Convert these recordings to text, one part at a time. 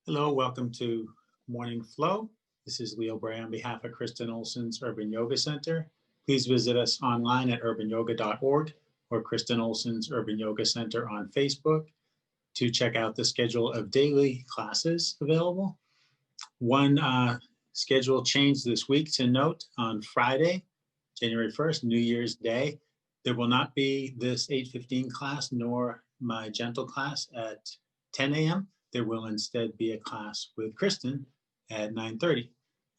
Hello, welcome to Morning Flow. This is Leo Bray on behalf of Kristen Olson's Urban Yoga Center. Please visit us online at urbanyoga.org or Kristen Olson's Urban Yoga Center on Facebook to check out the schedule of daily classes available. One schedule change this week to note: on Friday, January 1st, New Year's Day, there will not be this 8:15 class nor my gentle class at 10 a.m. There will instead be a class with Kristen at 9:30,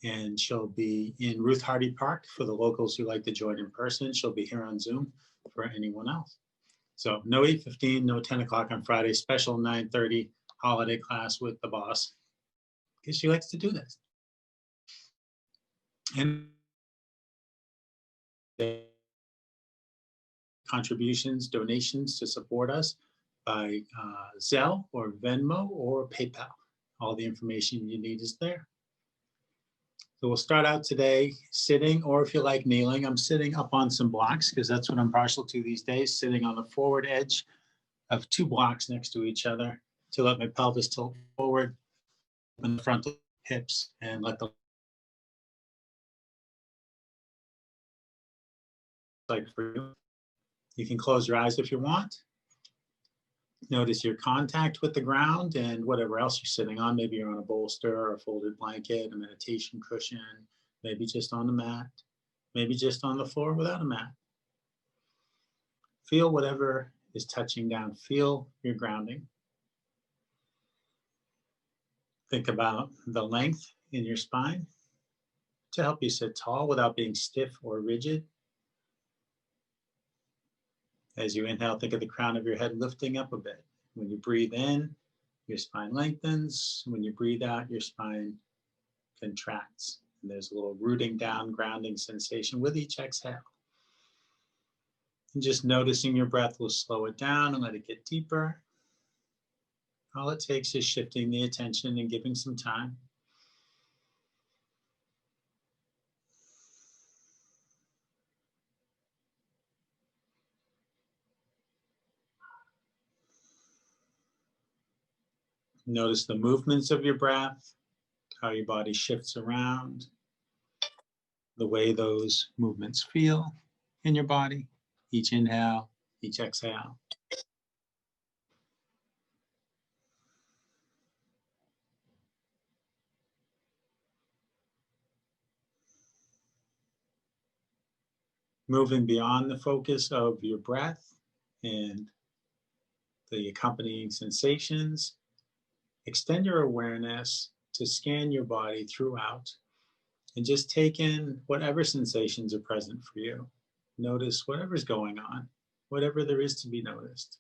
and she'll be in Ruth Hardy Park for the locals who like to join in person. She'll be here on Zoom for anyone else. So no 8:15, no 10 o'clock on Friday, special 9:30 holiday class with the boss, because she likes to do this. And contributions, donations to support us by Zelle or Venmo or PayPal. All the information you need is there. So we'll start out today sitting, or if you like kneeling. I'm sitting up on some blocks because that's what I'm partial to these days, sitting on the forward edge of two blocks next to each other to let my pelvis tilt forward, open the frontal hips, and let the like for you. You can close your eyes if you want. Notice your contact with the ground and whatever else you're sitting on. Maybe you're on a bolster or a folded blanket, a meditation cushion, maybe just on the mat, maybe just on the floor without a mat. Feel whatever is touching down. Feel your grounding. Think about the length in your spine to help you sit tall without being stiff or rigid. As you inhale, think of the crown of your head lifting up a bit. When you breathe in, your spine lengthens. When you breathe out, your spine contracts. And there's a little rooting down, grounding sensation with each exhale. And just noticing your breath will slow it down and let it get deeper. All it takes is shifting the attention and giving some time. Notice the movements of your breath, how your body shifts around, the way those movements feel in your body, each inhale, each exhale. Moving beyond the focus of your breath and the accompanying sensations, extend your awareness to scan your body throughout and just take in whatever sensations are present for you. Notice whatever's going on, whatever there is to be noticed.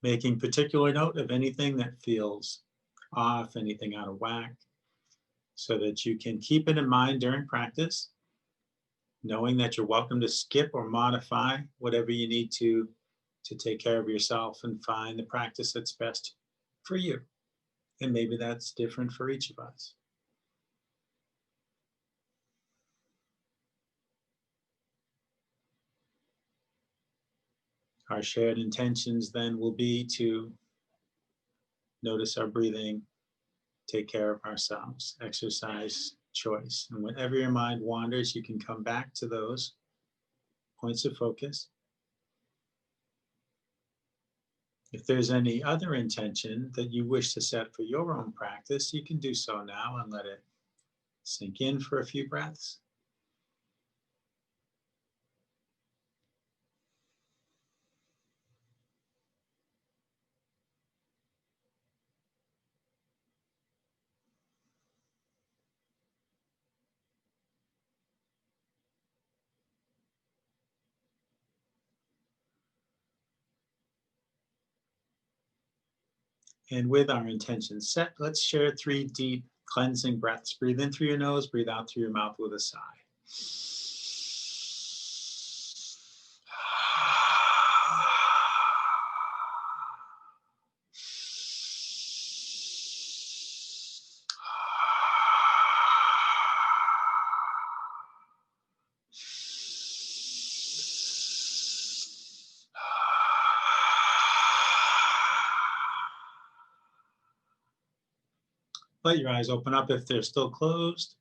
Making particular note of anything that feels off, anything out of whack, so that you can keep it in mind during practice, knowing that you're welcome to skip or modify whatever you need to take care of yourself and find the practice that's best for you. And maybe that's different for each of us. Our shared intentions then will be to notice our breathing, take care of ourselves, exercise choice. And whenever your mind wanders, you can come back to those points of focus. If there's any other intention that you wish to set for your own practice, you can do so now and let it sink in for a few breaths. And with our intention set, let's share 3 deep cleansing breaths. Breathe in through your nose, breathe out through your mouth with a sigh. Let your eyes open up if they're still closed.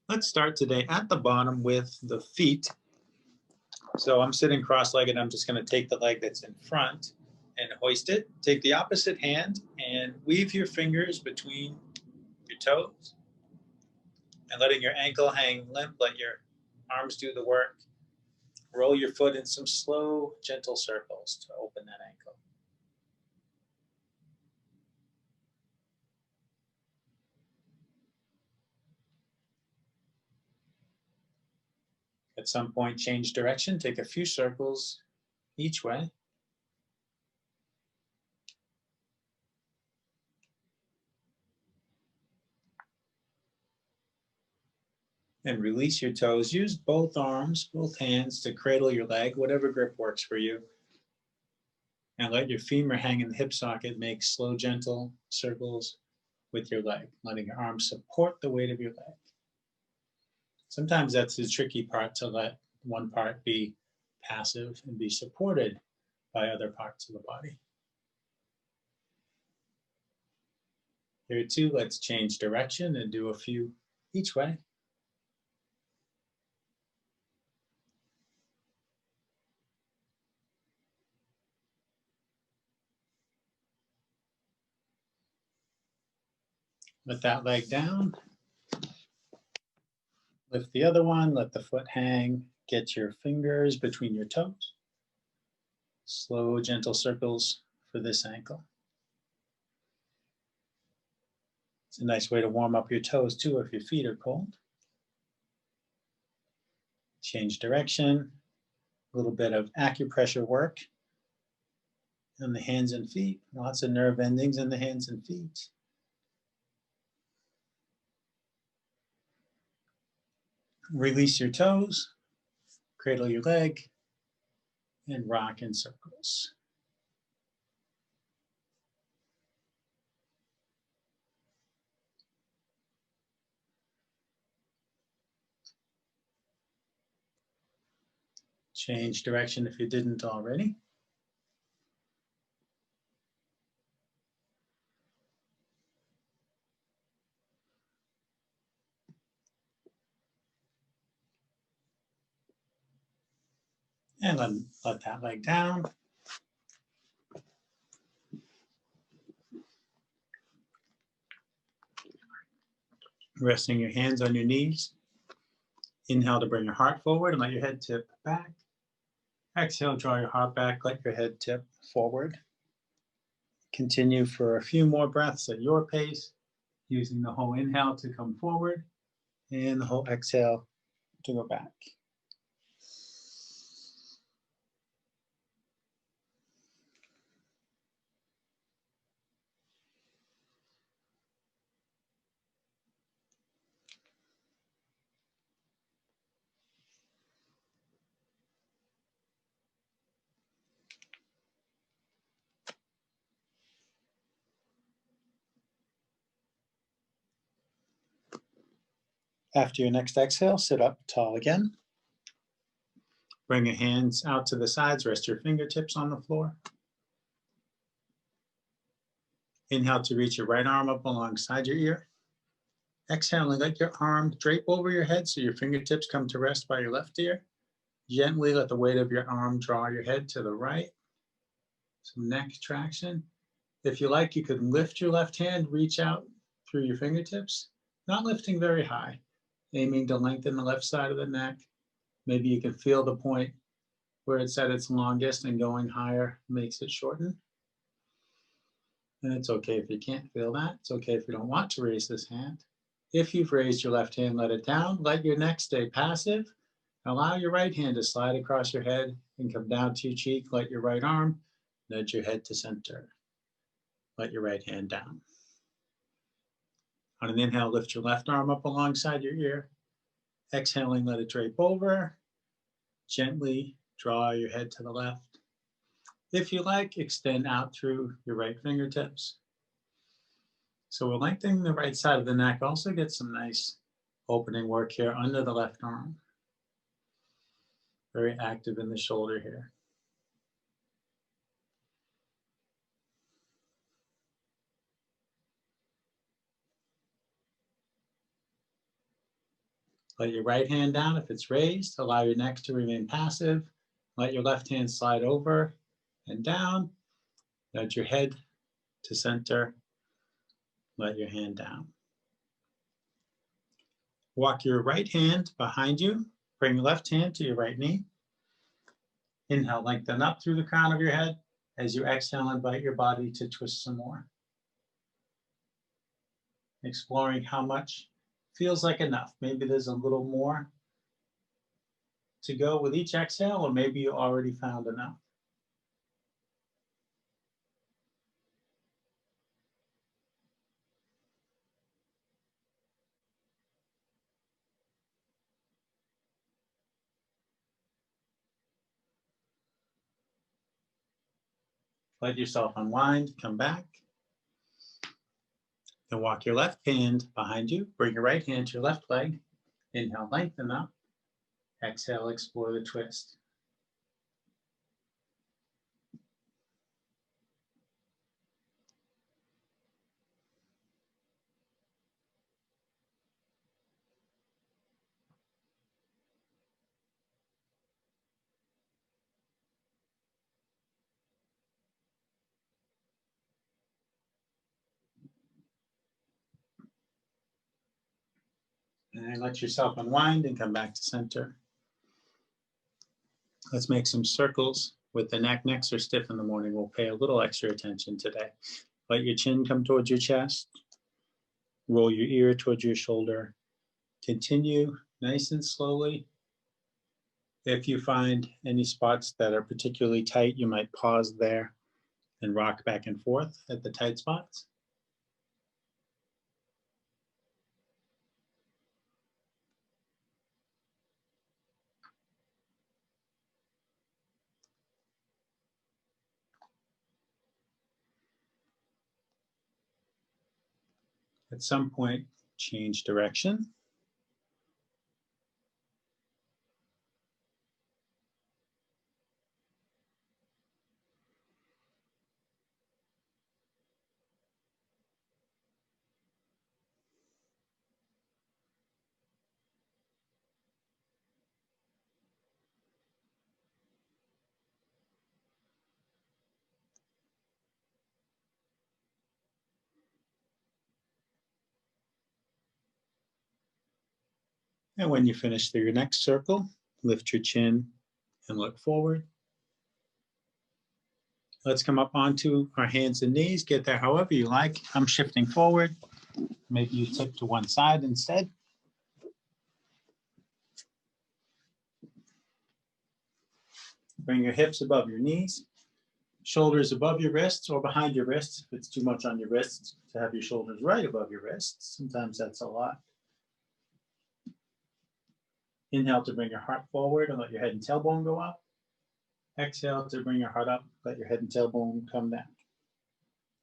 Let's start today at the bottom with the feet. So I'm sitting cross-legged. I'm just going to take the leg that's in front and hoist it. Take the opposite hand and weave your fingers between your toes and letting your ankle hang limp. Let your arms do the work. Roll your foot in some slow, gentle circles to open that ankle. At some point, change direction. Take a few circles each way. And release your toes. Use both arms, both hands to cradle your leg, whatever grip works for you. And let your femur hang in the hip socket. Make slow, gentle circles with your leg, letting your arms support the weight of your leg. Sometimes that's the tricky part, to let one part be passive and be supported by other parts of the body. Here too, let's change direction and do a few each way. Let that leg down. Lift the other one, let the foot hang. Get your fingers between your toes. Slow, gentle circles for this ankle. It's a nice way to warm up your toes too if your feet are cold. Change direction, a little bit of acupressure work on the hands and feet. Lots of nerve endings in the hands and feet. Release your toes, cradle your leg, and rock in circles. Change direction if you didn't already. And let that leg down. Resting your hands on your knees. Inhale to bring your heart forward and let your head tip back. Exhale, draw your heart back, let your head tip forward. Continue for a few more breaths at your pace, using the whole inhale to come forward and the whole exhale to go back. After your next exhale, sit up tall again. Bring your hands out to the sides, rest your fingertips on the floor. Inhale to reach your right arm up alongside your ear. Exhale and let your arm drape over your head so your fingertips come to rest by your left ear. Gently let the weight of your arm draw your head to the right. Some neck traction. If you like, you could lift your left hand, reach out through your fingertips, not lifting very high, aiming to lengthen the left side of the neck. Maybe you can feel the point where it's at its longest, and going higher makes it shorten. And it's okay if you can't feel that. It's okay if you don't want to raise this hand. If you've raised your left hand, let it down. Let your neck stay passive. Allow your right hand to slide across your head and come down to your cheek. Let your right arm nudge your head to center. Let your right hand down. On an inhale, lift your left arm up alongside your ear. Exhaling, let it drape over. Gently draw your head to the left. If you like, extend out through your right fingertips. So we're lengthening the right side of the neck. Also get some nice opening work here under the left arm. Very active in the shoulder here. Let your right hand down if it's raised. Allow your neck to remain passive. Let your left hand slide over and down. Let your head to center. Let your hand down. Walk your right hand behind you. Bring your left hand to your right knee. Inhale, lengthen up through the crown of your head. As you exhale, invite your body to twist some more. Exploring how much feels like enough. Maybe there's a little more to go with each exhale, or maybe you already found enough. Let yourself unwind, come back. Then walk your left hand behind you. Bring your right hand to your left leg. Inhale, lengthen up. Exhale, explore the twist. And let yourself unwind and come back to center. Let's make some circles with the neck. Necks are stiff in the morning. We'll pay a little extra attention today. Let your chin come towards your chest. Roll your ear towards your shoulder. Continue nice and slowly. If you find any spots that are particularly tight, you might pause there and rock back and forth at the tight spots. At some point, change direction. And when you finish through your next circle, lift your chin and look forward. Let's come up onto our hands and knees. Get there however you like. I'm shifting forward. Maybe you tip to one side instead. Bring your hips above your knees, shoulders above your wrists or behind your wrists. If it's too much on your wrists, to have your shoulders right above your wrists. Sometimes that's a lot. Inhale to bring your heart forward and let your head and tailbone go up. Exhale to bring your heart up, let your head and tailbone come down.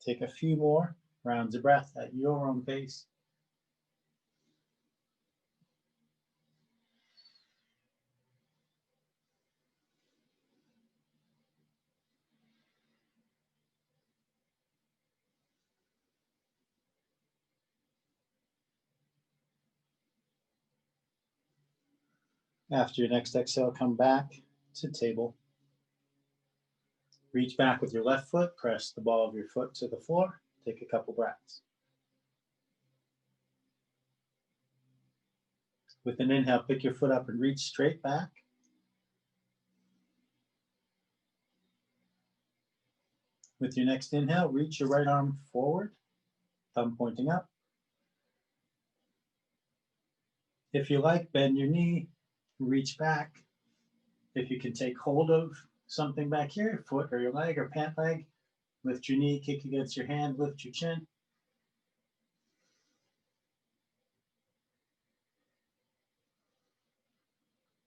Take a few more rounds of breath at your own pace. After your next exhale, come back to table. Reach back with your left foot, press the ball of your foot to the floor. Take a couple breaths. With an inhale, pick your foot up and reach straight back. With your next inhale, reach your right arm forward, thumb pointing up. If you like, bend your knee, reach back. If you can take hold of something back here, your foot or your leg or pant leg, lift your knee, kick against your hand, lift your chin.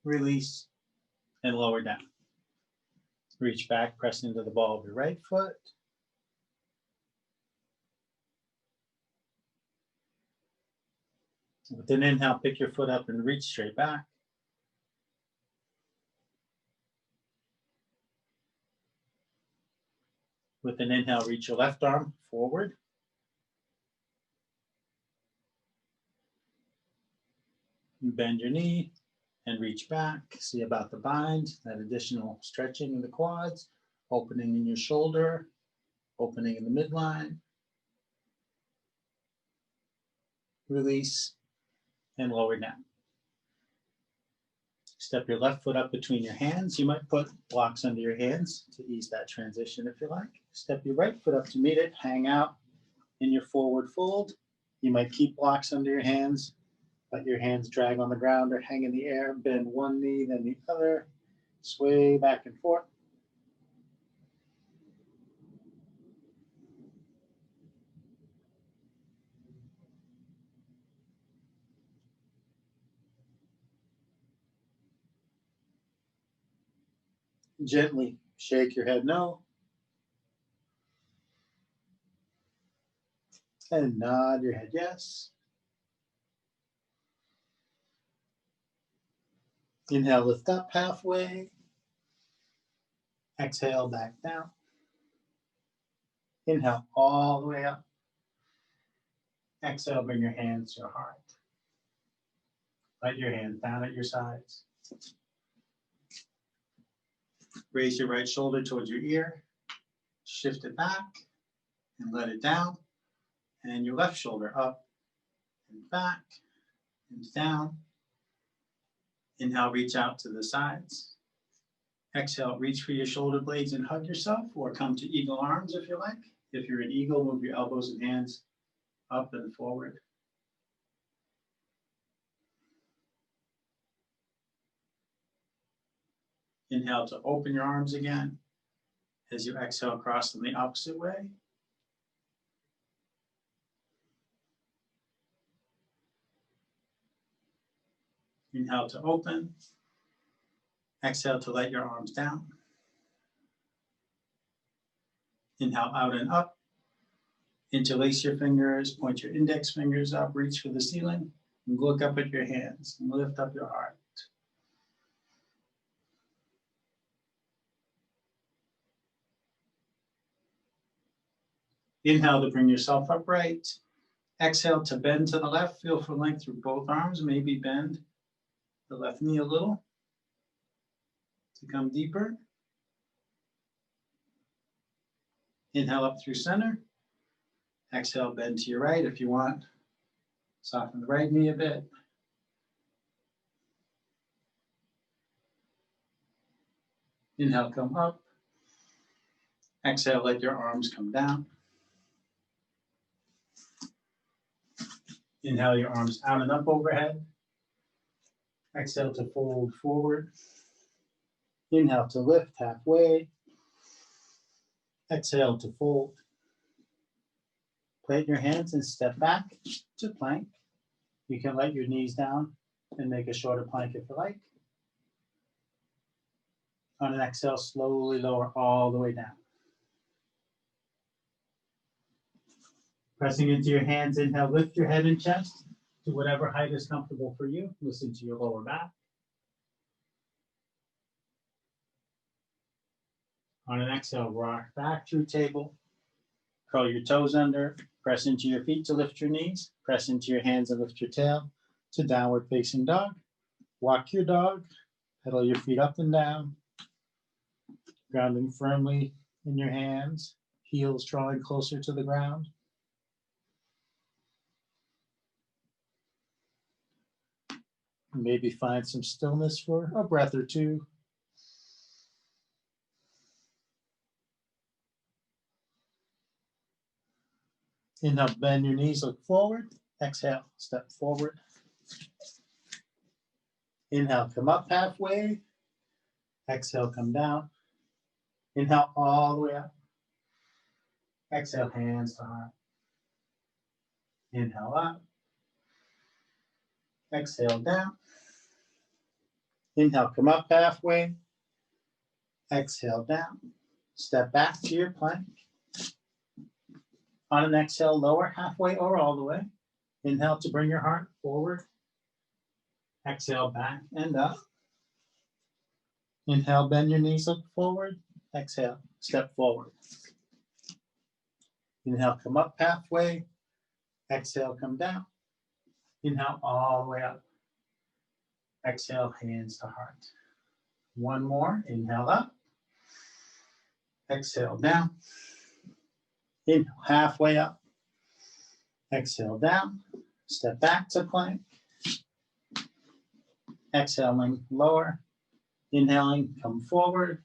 Release and lower down. Reach back, press into the ball of your right foot. With an inhale, pick your foot up and reach straight back. With an inhale, reach your left arm forward. Bend your knee and reach back. See about the bind, that additional stretching in the quads, opening in your shoulder, opening in the midline. Release and lower down. Step your left foot up between your hands. You might put blocks under your hands to ease that transition if you like. Step your right foot up to meet it. Hang out in your forward fold. You might keep blocks under your hands. Let your hands drag on the ground or hang in the air. Bend one knee, then the other. Sway back and forth. Gently shake your head no. And nod your head yes. Inhale, lift up halfway. Exhale, back down. Inhale all the way up. Exhale, bring your hands to your heart. Let your hands down at your sides. Raise your right shoulder towards your ear. Shift it back and let it down. And your left shoulder up and back and down. Inhale, reach out to the sides. Exhale, reach for your shoulder blades and hug yourself, or come to eagle arms if you like. If you're an eagle, move your elbows and hands up and forward. Inhale to open your arms again. As you exhale, cross them the opposite way. Inhale to open. Exhale to let your arms down. Inhale out and up. Interlace your fingers, point your index fingers up, reach for the ceiling, and look up at your hands and lift up your heart. Inhale to bring yourself upright. Exhale to bend to the left. Feel for length through both arms. Maybe bend the left knee a little to come deeper. Inhale up through center. Exhale, bend to your right if you want. Soften the right knee a bit. Inhale, come up. Exhale, let your arms come down. Inhale your arms out and up overhead. Exhale to fold forward. Inhale to lift halfway. Exhale to fold. Plant your hands and step back to plank. You can let your knees down and make a shorter plank if you like. On an exhale, slowly lower all the way down. Pressing into your hands, inhale, lift your head and chest to whatever height is comfortable for you. Listen to your lower back. On an exhale, rock back through table. Curl your toes under. Press into your feet to lift your knees. Press into your hands and lift your tail to downward facing dog. Walk your dog. Pedal your feet up and down. Grounding firmly in your hands. Heels drawing closer to the ground. Maybe find some stillness for a breath or two. Inhale, bend your knees, look forward. Exhale, step forward. Inhale, come up halfway. Exhale, come down. Inhale, all the way up. Exhale, hands to heart. Inhale up. Exhale down. Inhale, come up halfway. Exhale down. Step back to your plank. On an exhale, lower halfway or all the way. Inhale to bring your heart forward. Exhale, back and up. Inhale, bend your knees, look forward. Exhale, step forward. Inhale, come up halfway. Exhale, come down. Inhale, all the way up. Exhale, hands to heart. One more, inhale up. Exhale down. Inhale, halfway up. Exhale down. Step back to plank. Exhaling, lower. Inhaling, come forward.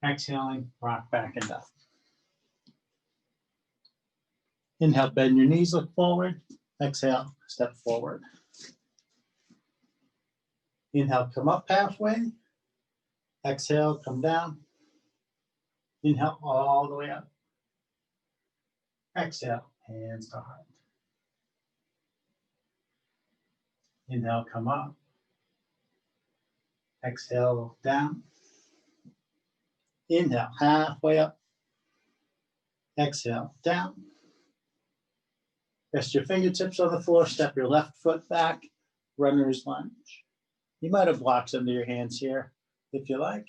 Exhaling, rock back and up. Inhale, bend your knees, look forward. Exhale, step forward. Inhale, come up halfway. Exhale, come down. Inhale, all the way up. Exhale, hands to heart. Inhale, come up. Exhale, down. Inhale, halfway up. Exhale, down. Rest your fingertips on the floor. Step your left foot back. Runner's lunge. You might have blocks under your hands here, if you like.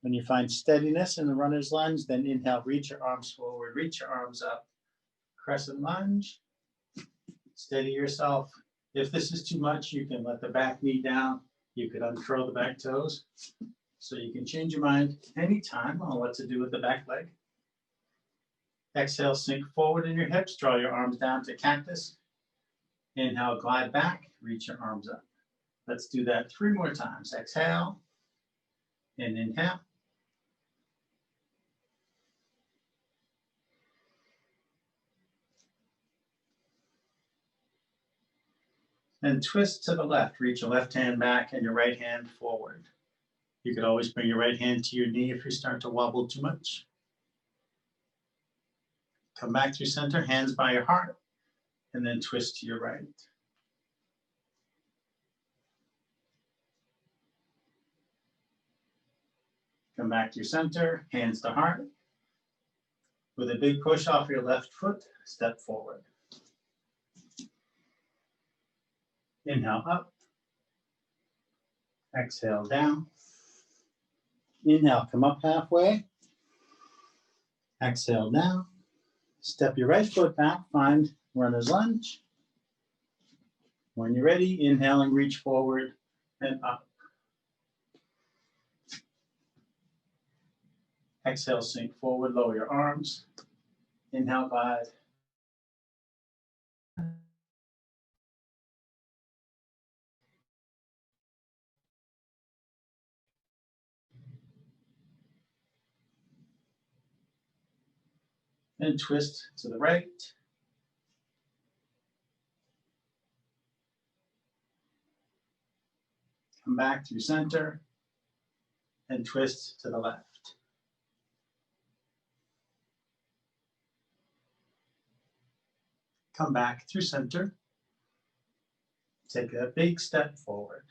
When you find steadiness in the runner's lunge, then inhale, reach your arms forward, reach your arms up. Crescent lunge. Steady yourself. If this is too much, you can let the back knee down. You could uncurl the back toes. So you can change your mind anytime on what to do with the back leg. Exhale, sink forward in your hips. Draw your arms down to cactus. Inhale, glide back. Reach your arms up. Let's do that 3 more times. Exhale and inhale. And twist to the left. Reach your left hand back and your right hand forward. You could always bring your right hand to your knee if you start to wobble too much. Come back through center, hands by your heart, and then twist to your right. Come back to your center, hands to heart. With a big push off your left foot, step forward. Inhale up. Exhale down. Inhale, come up halfway. Exhale down. Step your right foot back, find runner's lunge. When you're ready, inhale and reach forward and up. Exhale, sink forward, lower your arms. Inhale, glide. And twist to the right. Come back through center and twist to the left. Come back through center. Take a big step forward.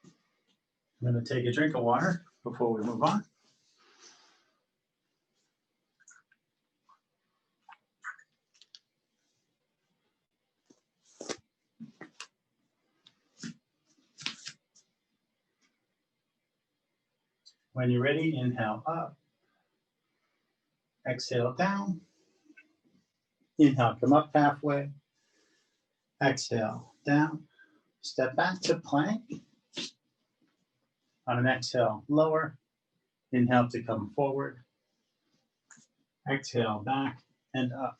I'm going to take a drink of water before we move on. When you're ready, inhale up. Exhale down. Inhale, come up halfway. Exhale down. Step back to plank. On an exhale, lower. Inhale to come forward. Exhale back and up.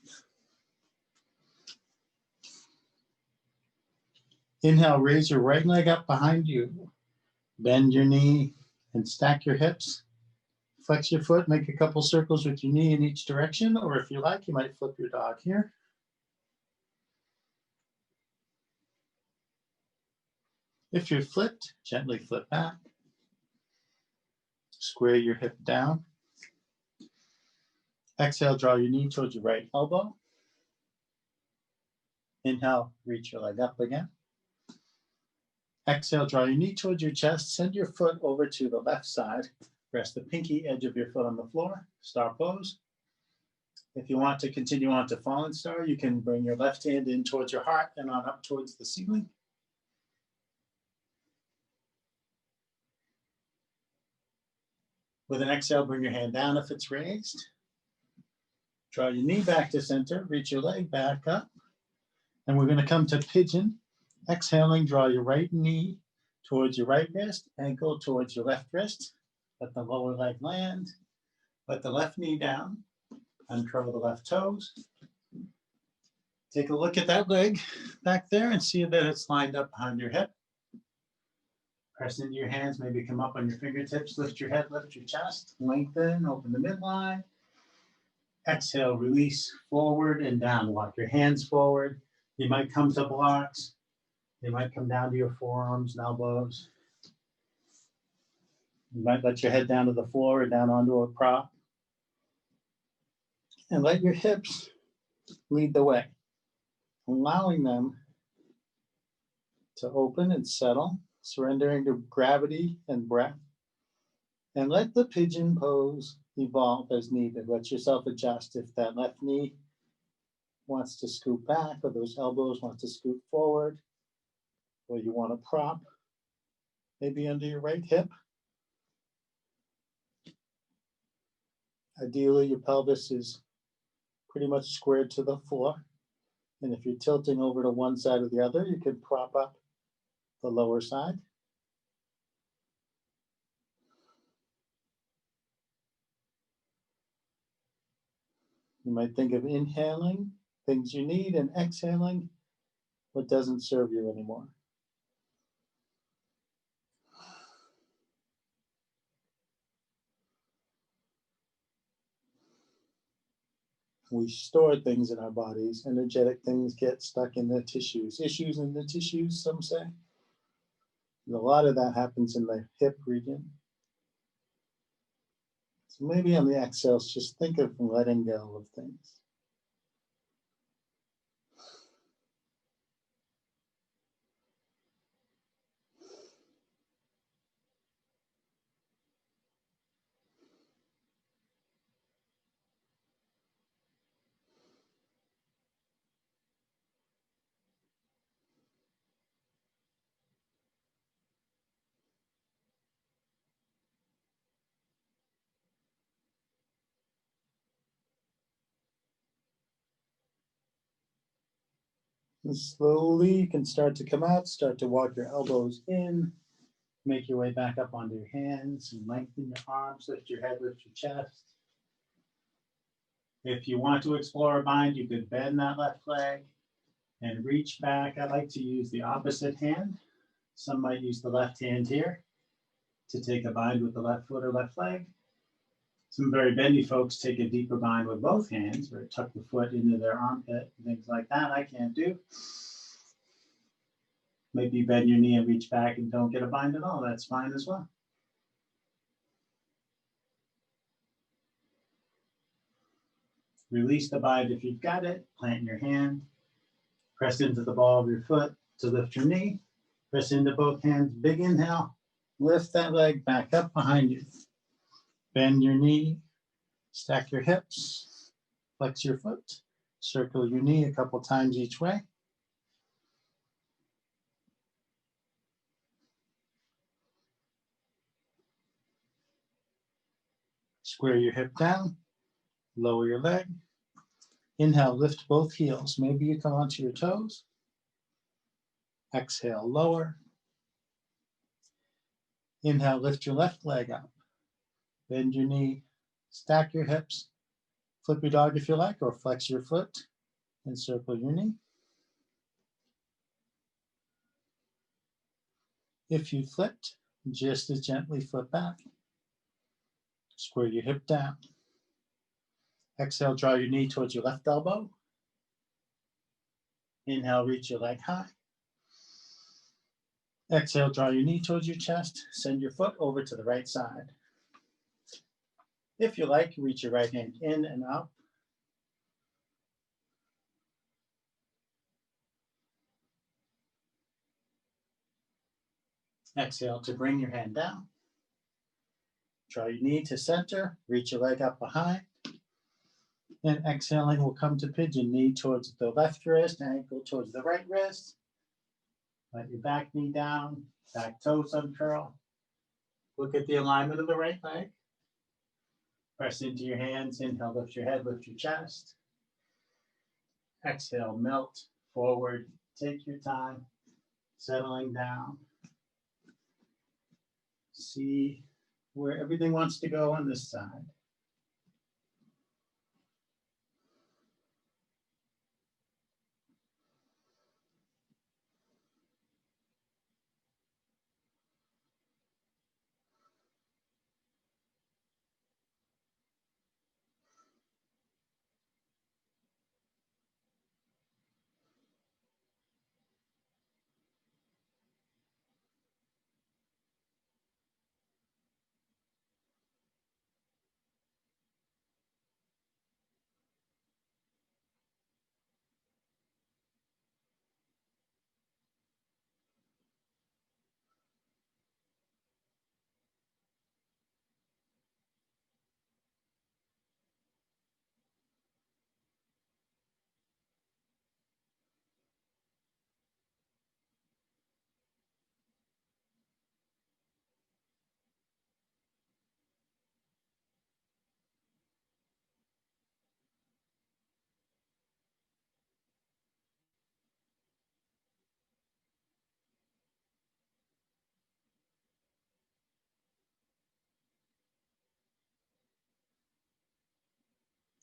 Inhale, raise your right leg up behind you. Bend your knee and stack your hips. Flex your foot, make a couple circles with your knee in each direction, or if you like, you might flip your dog here. If you're flipped, gently flip back. Square your hip down. Exhale, draw your knee towards your right elbow. Inhale, reach your leg up again. Exhale, draw your knee towards your chest. Send your foot over to the left side. Rest the pinky edge of your foot on the floor. Star pose. If you want to continue on to fallen star, you can bring your left hand in towards your heart and on up towards the ceiling. With an exhale, bring your hand down if it's raised. Draw your knee back to center. Reach your leg back up. And we're going to come to pigeon. Exhaling, draw your right knee towards your right wrist, ankle towards your left wrist. Let the lower leg land. Let the left knee down. Uncurl the left toes. Take a look at that leg back there and see that it's lined up behind your hip. Press into your hands, maybe come up on your fingertips, lift your head, lift your chest, lengthen, open the midline. Exhale, release forward and down. Walk your hands forward. You might come to blocks. They might come down to your forearms and elbows. You might let your head down to the floor or down onto a prop. And let your hips lead the way, allowing them to open and settle, surrendering to gravity and breath. And let the pigeon pose evolve as needed. Let yourself adjust if that left knee wants to scoot back or those elbows want to scoot forward, or you want a prop maybe under your right hip. Ideally, your pelvis is pretty much squared to the floor. And if you're tilting over to one side or the other, you can prop up the lower side. You might think of inhaling things you need and exhaling what doesn't serve you anymore. We store things in our bodies. Energetic things get stuck in the tissues. Issues in the tissues, some say. And a lot of that happens in the hip region. So maybe on the exhales, just think of letting go of things. And slowly you can start to come out, start to walk your elbows in, make your way back up onto your hands and lengthen your arms, lift your head, lift your chest. If you want to explore a bind, you could bend that left leg and reach back. I like to use the opposite hand. Some might use the left hand here to take a bind with the left foot or left leg. Some very bendy folks take a deeper bind with both hands or tuck the foot into their armpit, things like that. I can't do. Maybe you bend your knee and reach back and don't get a bind at all. That's fine as well. Release the bind if you've got it. Plant your hand. Press into the ball of your foot to lift your knee. Press into both hands. Big inhale. Lift that leg back up behind you. Bend your knee. Stack your hips. Flex your foot. Circle your knee a couple times each way. Square your hip down. Lower your leg. Inhale, lift both heels. Maybe you come onto your toes. Exhale, lower. Inhale, lift your left leg up. Bend your knee. Stack your hips. Flip your dog if you like, or flex your foot and circle your knee. If you flipped, just as gently flip back. Square your hip down. Exhale, draw your knee towards your left elbow. Inhale, reach your leg high. Exhale, draw your knee towards your chest. Send your foot over to the right side. If you like, reach your right hand in and up. Exhale to bring your hand down. Draw your knee to center. Reach your leg up behind. And exhaling, we'll come to pigeon. Knee towards the left wrist, ankle towards the right wrist. Let your back knee down, back toes uncurl. Look at the alignment of the right leg. Press into your hands. Inhale, lift your head, lift your chest. Exhale, melt forward. Take your time. settling down. See where everything wants to go on this side.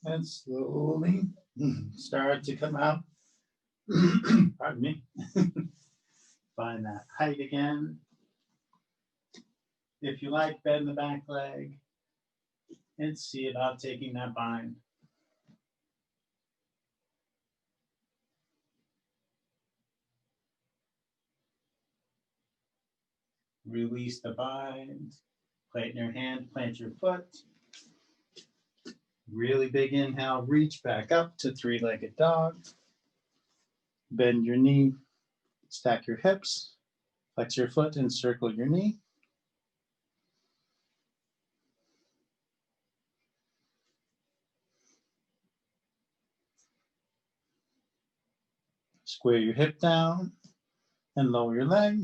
And slowly start to come out. Pardon me. Find that height again. If you like, bend the back leg and see about taking that bind. Release the bind. Plant your hand, plant your foot. Really big inhale, reach back up to three-legged dog. Bend your knee, stack your hips, flex your foot and circle your knee. Square your hip down and lower your leg.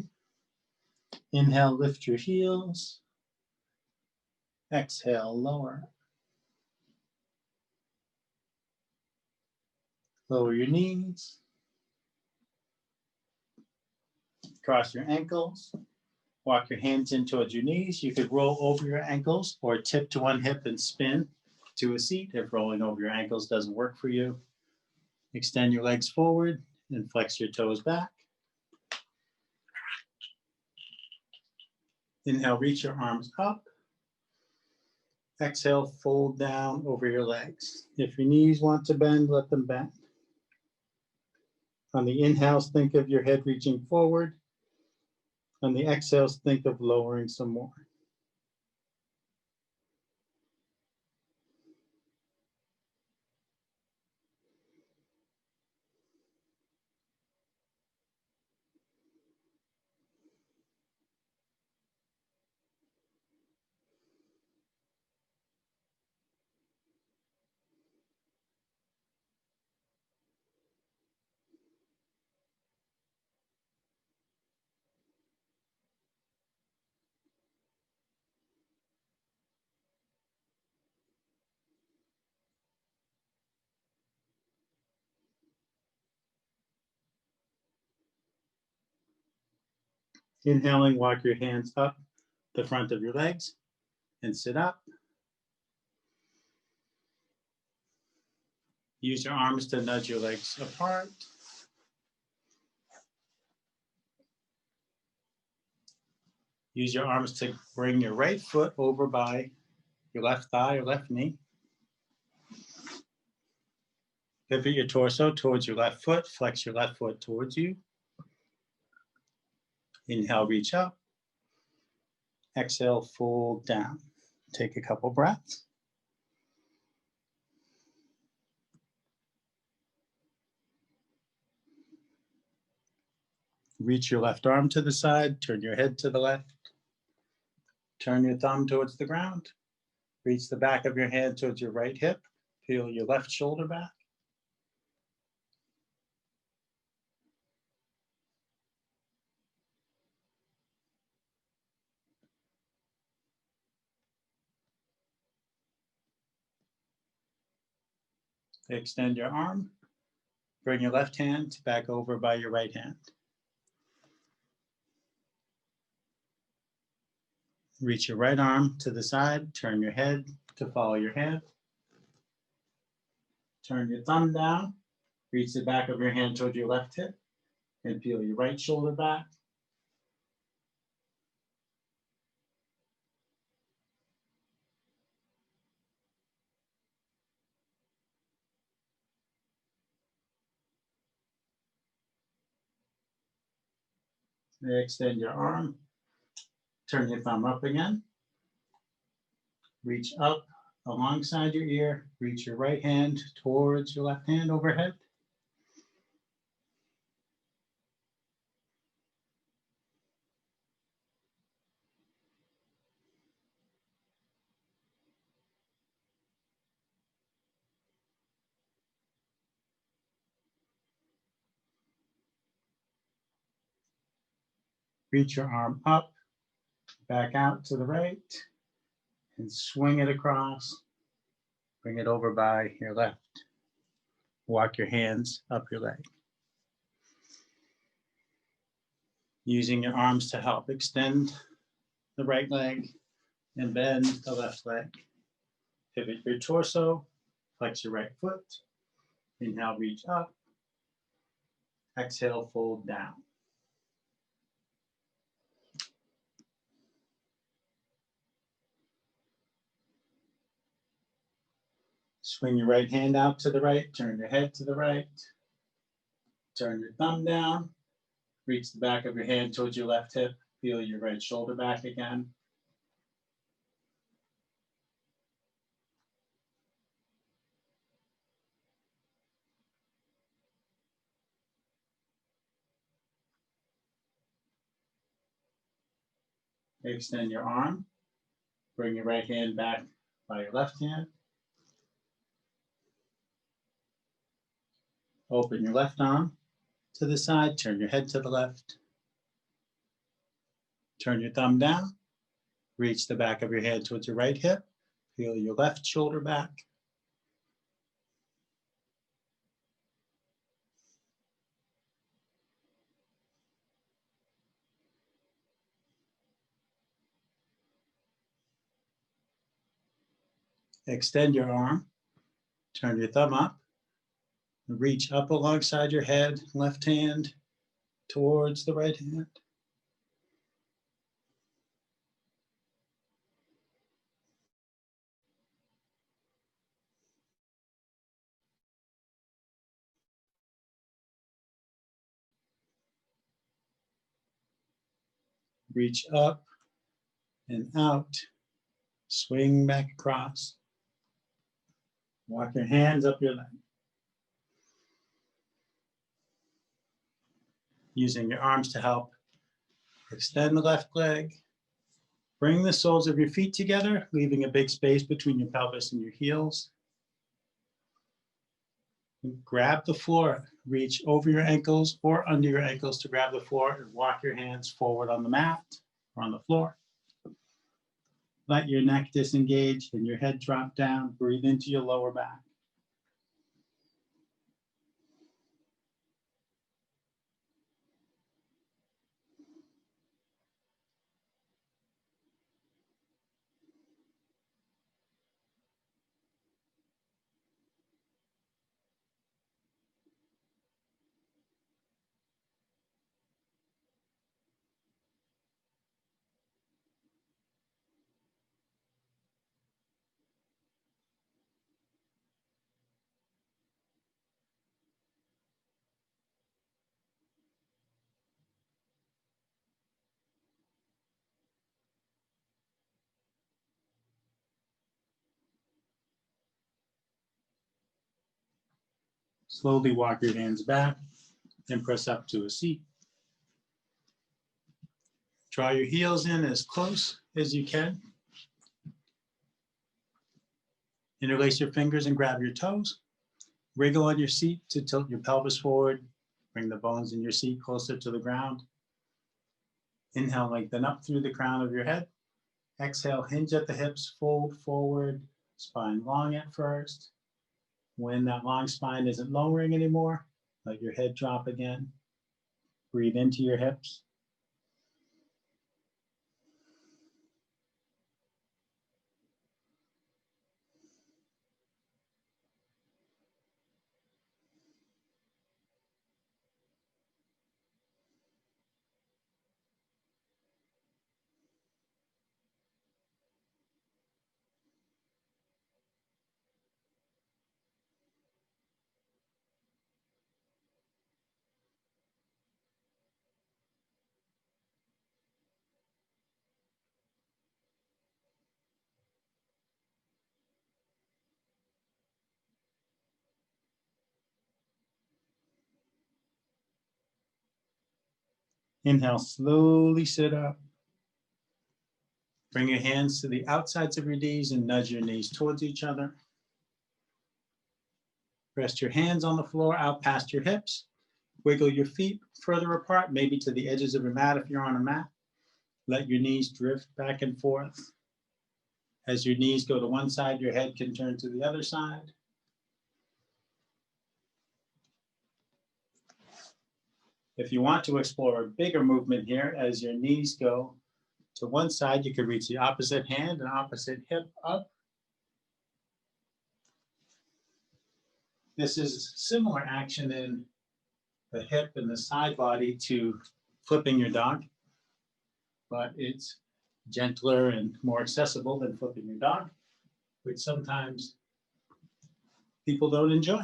Inhale, lift your heels. Exhale, lower. Lower your knees. Cross your ankles. Walk your hands in towards your knees. You could roll over your ankles or tip to one hip and spin to a seat if rolling over your ankles doesn't work for you. Extend your legs forward and flex your toes back. Inhale, reach your arms up. Exhale, fold down over your legs. If your knees want to bend, let them bend. On the inhales, think of your head reaching forward. On the exhales, think of lowering some more. Inhaling, walk your hands up the front of your legs and sit up. Use your arms to nudge your legs apart. Use your arms to bring your right foot over by your left thigh or left knee. Pivot your torso towards your left foot. Flex your left foot towards you. Inhale, reach up. Exhale, fold down. Take a couple breaths. Reach your left arm to the side. Turn your head to the left. Turn your thumb towards the ground. Reach the back of your hand towards your right hip. Peel your left shoulder back. Extend your arm. Bring your left hand back over by your right hand. Reach your right arm to the side, turn your head to follow your hand. Turn your thumb down, reach the back of your hand toward your left hip, and peel your right shoulder back. Extend your arm, turn your thumb up again. Reach up alongside your ear, reach your right hand towards your left hand overhead. Reach your arm up, back out to the right, and swing it across. Bring it over by your left. Walk your hands up your leg. Using your arms to help extend the right leg and bend the left leg. Pivot your torso, flex your right foot. Inhale, reach up. Exhale, fold down. Swing your right hand out to the right, turn your head to the right. Turn your thumb down, reach the back of your hand towards your left hip, feel your right shoulder back again. Extend your arm, bring your right hand back by your left hand. Open your left arm to the side, turn your head to the left. Turn your thumb down, reach the back of your hand towards your right hip, feel your left shoulder back. Extend your arm, turn your thumb up, reach up alongside your head, left hand towards the right hand. Reach up and out, swing back across. Walk your hands up your leg. Using your arms to help extend the left leg. Bring the soles of your feet together, leaving a big space between your pelvis and your heels. Grab the floor, reach over your ankles or under your ankles to grab the floor and walk your hands forward on the mat or on the floor. Let your neck disengage and your head drop down. Breathe into your lower back. Slowly walk your hands back and press up to a seat. Draw your heels in as close as you can. Interlace your fingers and grab your toes. Wriggle on your seat to tilt your pelvis forward. Bring the bones in your seat closer to the ground. Inhale, lengthen up through the crown of your head. Exhale, hinge at the hips, fold forward, spine long at first. When that long spine isn't lowering anymore, let your head drop again. Breathe into your hips. Inhale, slowly sit up. Bring your hands to the outsides of your knees and nudge your knees towards each other. Rest your hands on the floor out past your hips. Wiggle your feet further apart, maybe to the edges of your mat if you're on a mat. Let your knees drift back and forth. As your knees go to one side, your head can turn to the other side. If you want to explore a bigger movement here, as your knees go to one side, you can reach the opposite hand and opposite hip up. This is similar action in the hip and the side body to flipping your dog, but it's gentler and more accessible than flipping your dog, which sometimes people don't enjoy.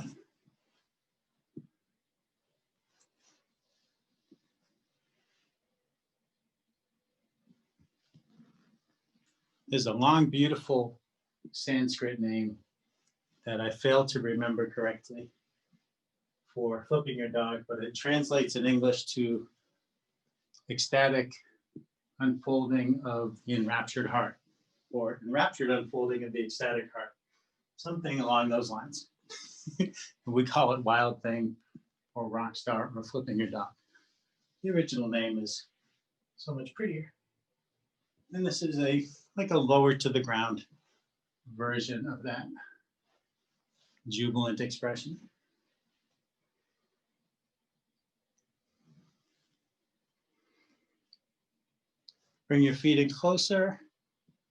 There's a long, beautiful Sanskrit name that I failed to remember correctly for flipping your dog, but it translates in English to ecstatic unfolding of the enraptured heart, or enraptured unfolding of the ecstatic heart, something along those lines. We call it wild thing or rock star or flipping your dog. The original name is so much prettier. And this is like a lower to the ground version of that jubilant expression. Bring your feet in closer,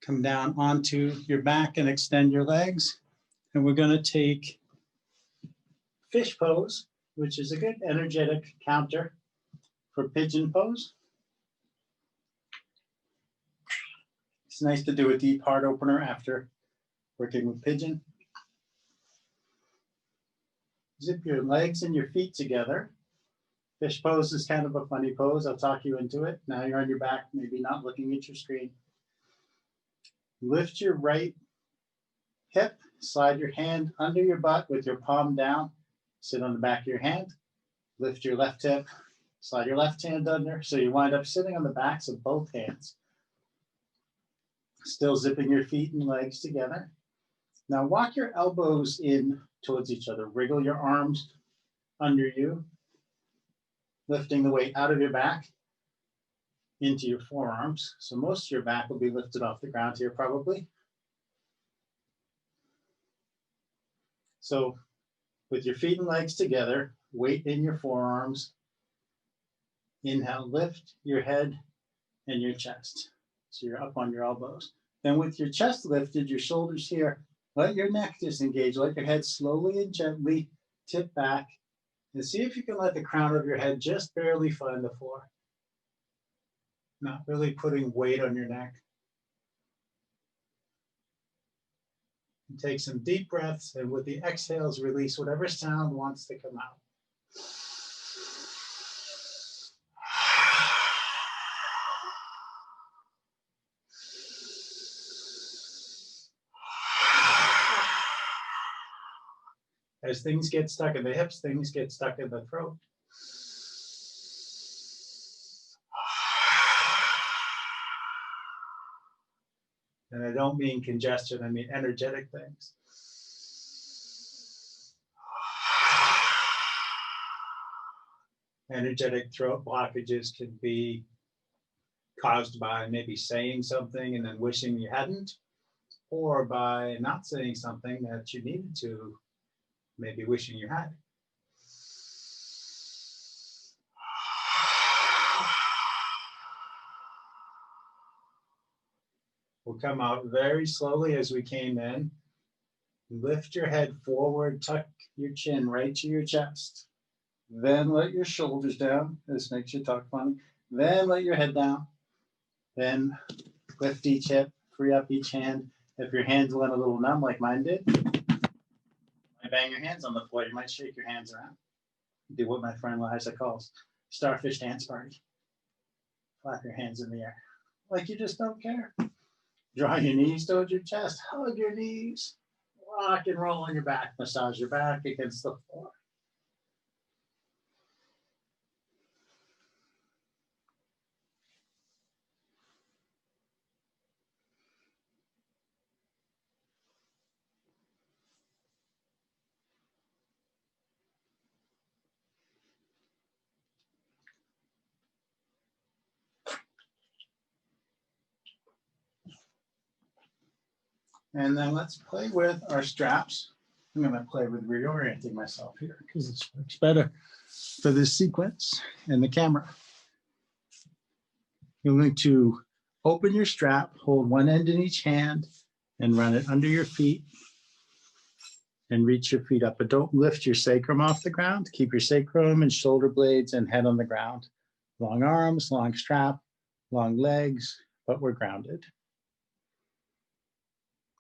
come down onto your back and extend your legs. And we're going to take fish pose, which is a good energetic counter for pigeon pose. It's nice to do a deep heart opener after working with pigeon. Zip your legs and your feet together. Fish pose is kind of a funny pose. I'll talk you into it. Now you're on your back, maybe not looking at your screen. Lift your right hip, slide your hand under your butt with your palm down. Sit on the back of your hand. Lift your left hip, slide your left hand under. So you wind up sitting on the backs of both hands. Still zipping your feet and legs together. Now walk your elbows in towards each other. Wriggle your arms under you, lifting the weight out of your back into your forearms. So most of your back will be lifted off the ground here probably. So with your feet and legs together, weight in your forearms. Inhale, lift your head and your chest. So you're up on your elbows. Then with your chest lifted, your shoulders here, let your neck disengage. Let your head slowly and gently tip back. And see if you can let the crown of your head just barely find the floor. Not really putting weight on your neck. And take some deep breaths, and with the exhales, release whatever sound wants to come out. As things get stuck in the hips, things get stuck in the throat. And I don't mean congestion, I mean energetic things. Energetic throat blockages can be caused by maybe saying something and then wishing you hadn't, or by not saying something that you needed to, maybe wishing you had. We'll come out very slowly as we came in. Lift your head forward, tuck your chin right to your chest. Then let your shoulders down. This makes you talk funny. Then let your head down. Then lift each hip, free up each hand. If your hands went a little numb like mine did, you might bang your hands on the floor. You might shake your hands around. Do what my friend Liza calls starfish dance party. Flap your hands in the air like you just don't care. Draw your knees towards your chest. Hug your knees. Rock and roll on your back. Massage your back against the floor. And then let's play with our straps. I'm going to play with reorienting myself here because this works better for this sequence and the camera. You're going to open your strap, hold one end in each hand, and run it under your feet and reach your feet up. But don't lift your sacrum off the ground. Keep your sacrum and shoulder blades and head on the ground. Long arms, long strap, long legs, but we're grounded.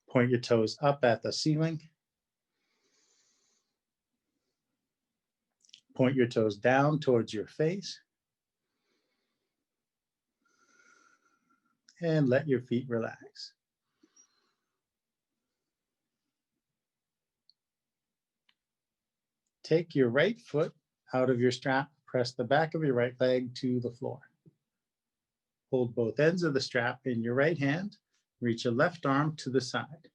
Point your toes up at the ceiling. Point your toes down towards your face. And let your feet relax. Take your right foot out of your strap. Press the back of your right leg to the floor. Hold both ends of the strap in your right hand. Reach your left arm to the side.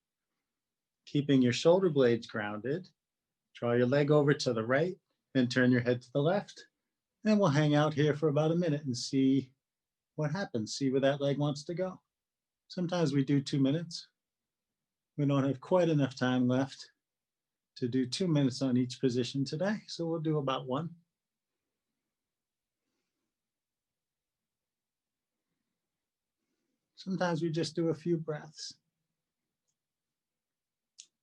Keeping your shoulder blades grounded, draw your leg over to the right, then turn your head to the left. And we'll hang out here for about a minute and see what happens, see where that leg wants to go. Sometimes we do 2 minutes. We don't have quite enough time left to do 2 minutes on each position today, so we'll do about 1. Sometimes we just do a few breaths.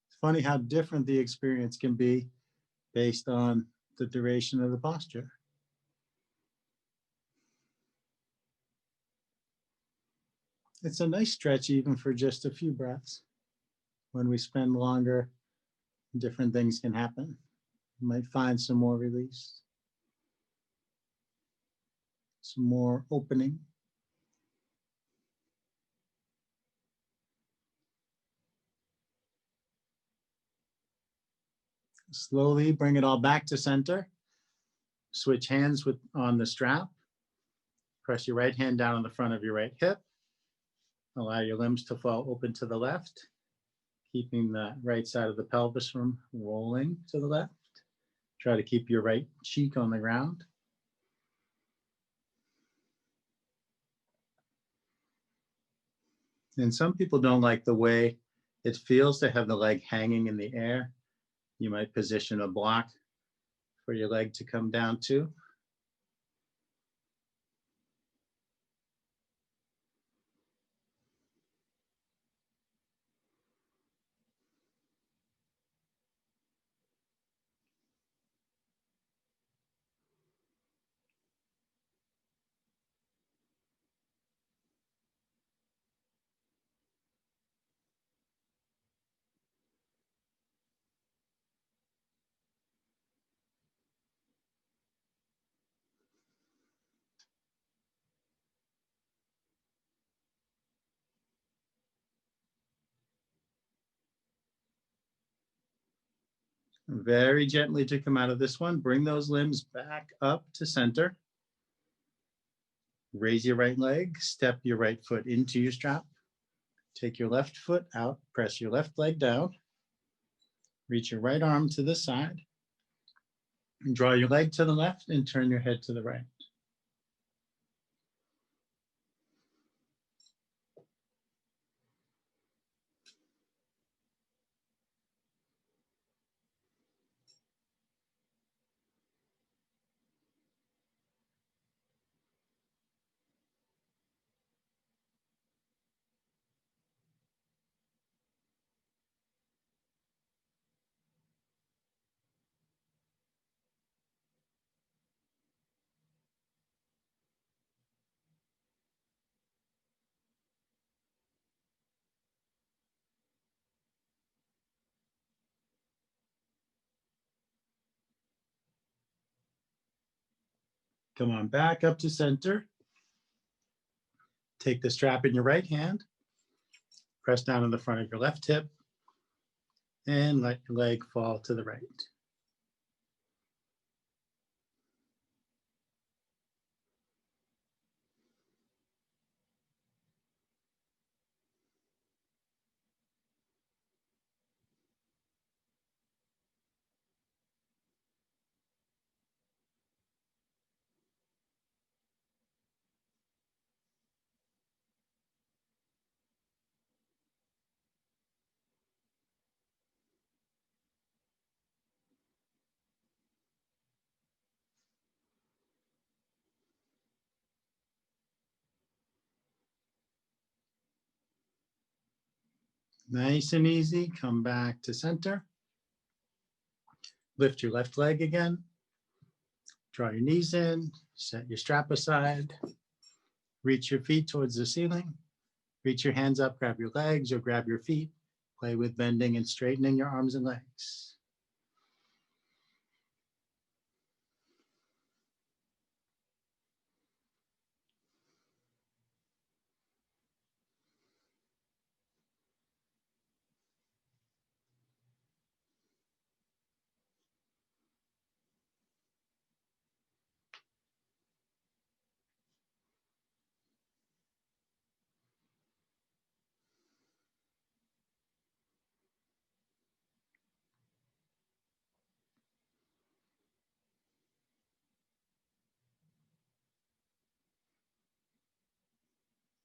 It's funny how different the experience can be based on the duration of the posture. It's a nice stretch even for just a few breaths. When we spend longer, different things can happen. You might find some more release, some more opening. Slowly bring it all back to center. Switch hands on the strap. Press your right hand down on the front of your right hip. Allow your limbs to fall open to the left, keeping the right side of the pelvis from rolling to the left. Try to keep your right cheek on the ground. And some people don't like the way it feels to have the leg hanging in the air. You might position a block for your leg to come down to. Very gently to come out of this one, bring those limbs back up to center. Raise your right leg, step your right foot into your strap. Take your left foot out, press your left leg down. Reach your right arm to the side. And draw your leg to the left and turn your head to the right. Come on back up to center. Take the strap in your right hand, press down on the front of your left hip, and let your leg fall to the right. Nice and easy. Come back to center. Lift your left leg again. Draw your knees in. Set your strap aside. Reach your feet towards the ceiling. Reach your hands up, grab your legs or grab your feet. Play with bending and straightening your arms and legs.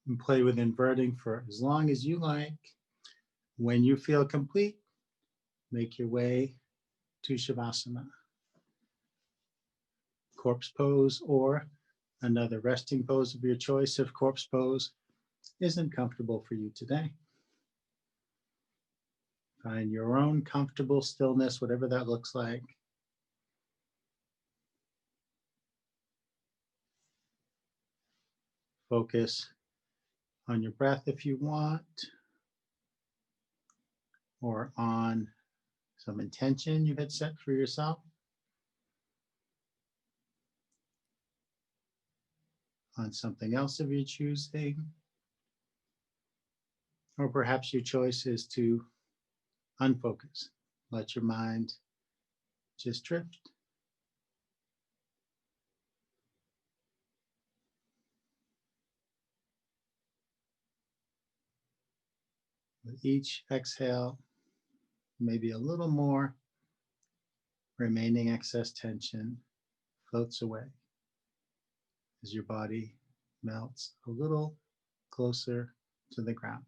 And play with inverting for as long as you like. When you feel complete, make your way to Shavasana. Corpse pose or another resting pose of your choice if corpse pose isn't comfortable for you today. Find your own comfortable stillness, whatever that looks like. Focus on your breath if you want, or on some intention you had set for yourself. On something else of your choosing. Or perhaps your choice is to unfocus. Let your mind just drift. With each exhale, maybe a little more remaining excess tension floats away as your body melts a little closer to the ground.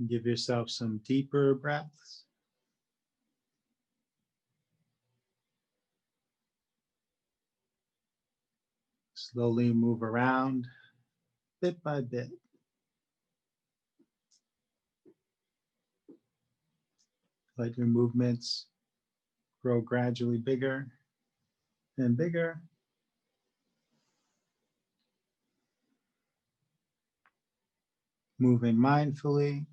Give yourself some deeper breaths. Slowly move around bit by bit. Let your movements grow gradually bigger and bigger. Moving mindfully,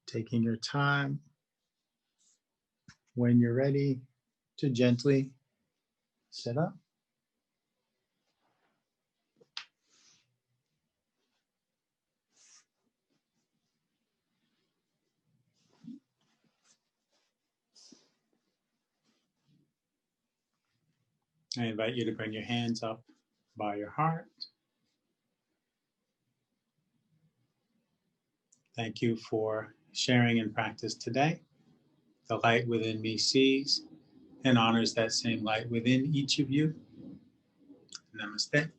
taking your time. When you're ready to gently sit up. I invite you to bring your hands up by your heart. Thank you for sharing in practice today. The light within me sees and honors that same light within each of you. Namaste.